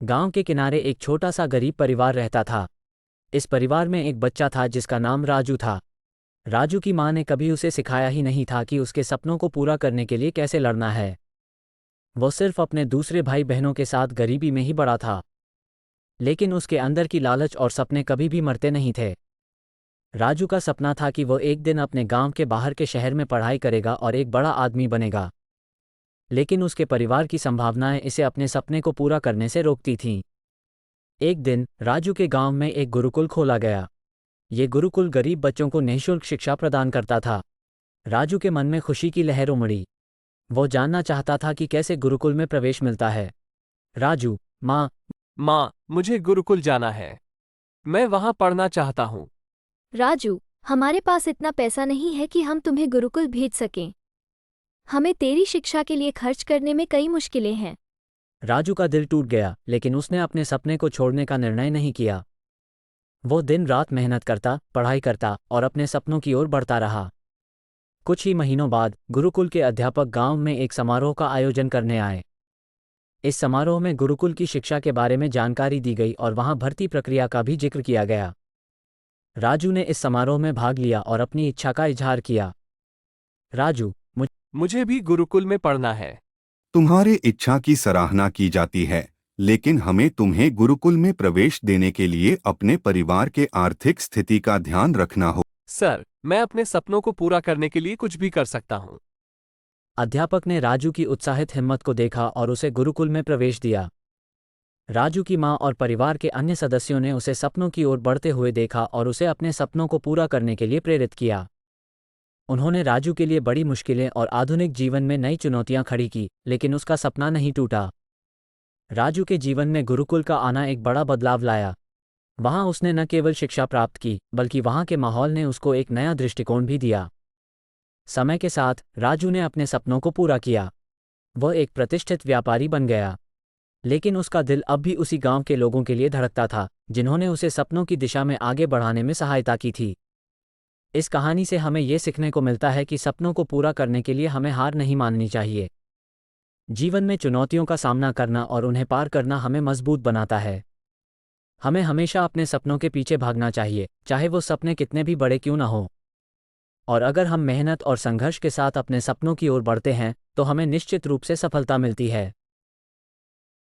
गांव के किनारे एक छोटा सा गरीब परिवार रहता था। इस परिवार में एक बच्चा था जिसका नाम राजू था। राजू की मां ने कभी उसे सिखाया ही नहीं था कि उसके सपनों को पूरा करने के लिए कैसे लड़ना है। वो सिर्फ अपने दूसरे भाई बहनों के साथ गरीबी में ही बड़ा था, लेकिन उसके अंदर की लालच और सपने कभी भी मरते नहीं थे। राजू का सपना था कि वो एक दिन अपने गांव के बाहर के शहर में पढ़ाई करेगा और एक बड़ा आदमी बनेगा, लेकिन उसके परिवार की संभावनाएं इसे अपने सपने को पूरा करने से रोकती थीं। एक दिन राजू के गांव में एक गुरुकुल खोला गया। ये गुरुकुल गरीब बच्चों को निःशुल्क शिक्षा प्रदान करता था। राजू के मन में खुशी की लहर उमड़ी। वो जानना चाहता था कि कैसे गुरुकुल में प्रवेश मिलता है। राजू, माँ, माँ, मुझे गुरुकुल जाना है। मैं वहाँ पढ़ना चाहता हूँ। राजू, हमारे पास इतना पैसा नहीं है कि हम तुम्हें गुरुकुल भेज सकें। हमें तेरी शिक्षा के लिए खर्च करने में कई मुश्किलें हैं। राजू का दिल टूट गया, लेकिन उसने अपने सपने को छोड़ने का निर्णय नहीं किया। वो दिन रात मेहनत करता, पढ़ाई करता और अपने सपनों की ओर बढ़ता रहा। कुछ ही महीनों बाद गुरुकुल के अध्यापक गांव में एक समारोह का आयोजन करने आए। इस समारोह में गुरुकुल की शिक्षा के बारे में जानकारी दी गई और वहां भर्ती प्रक्रिया का भी जिक्र किया गया। राजू ने इस समारोह में भाग लिया और अपनी इच्छा का इजहार किया। राजू, मुझे भी गुरुकुल में पढ़ना है। तुम्हारे इच्छा की सराहना की जाती है, लेकिन हमें तुम्हें गुरुकुल में प्रवेश देने के लिए अपने परिवार के आर्थिक स्थिति का ध्यान रखना हो। सर, मैं अपने सपनों को पूरा करने के लिए कुछ भी कर सकता हूँ। अध्यापक ने राजू की उत्साहित हिम्मत को देखा और उसे गुरुकुल में प्रवेश दिया। राजू की मां और परिवार के अन्य सदस्यों ने उसे सपनों की ओर बढ़ते हुए देखा और उसे अपने सपनों को पूरा करने के लिए प्रेरित किया। उन्होंने राजू के लिए बड़ी मुश्किलें और आधुनिक जीवन में नई चुनौतियां खड़ी की, लेकिन उसका सपना नहीं टूटा। राजू के जीवन में गुरुकुल का आना एक बड़ा बदलाव लाया। वहां उसने न केवल शिक्षा प्राप्त की, बल्कि वहां के माहौल ने उसको एक नया दृष्टिकोण भी दिया। समय के साथ राजू ने अपने सपनों को पूरा किया। वह एक प्रतिष्ठित व्यापारी बन गया, लेकिन उसका दिल अब भी उसी गांव के लोगों के लिए धड़कता था, जिन्होंने उसे सपनों की दिशा में आगे बढ़ाने में सहायता की थी। इस कहानी से हमें यह सीखने को मिलता है कि सपनों को पूरा करने के लिए हमें हार नहीं माननी चाहिए। जीवन में चुनौतियों का सामना करना और उन्हें पार करना हमें मजबूत बनाता है। हमें हमेशा अपने सपनों के पीछे भागना चाहिए, चाहे वो सपने कितने भी बड़े क्यों न हों। और अगर हम मेहनत और संघर्ष के साथ अपने सपनों की ओर बढ़ते हैं, तो हमें निश्चित रूप से सफलता मिलती है।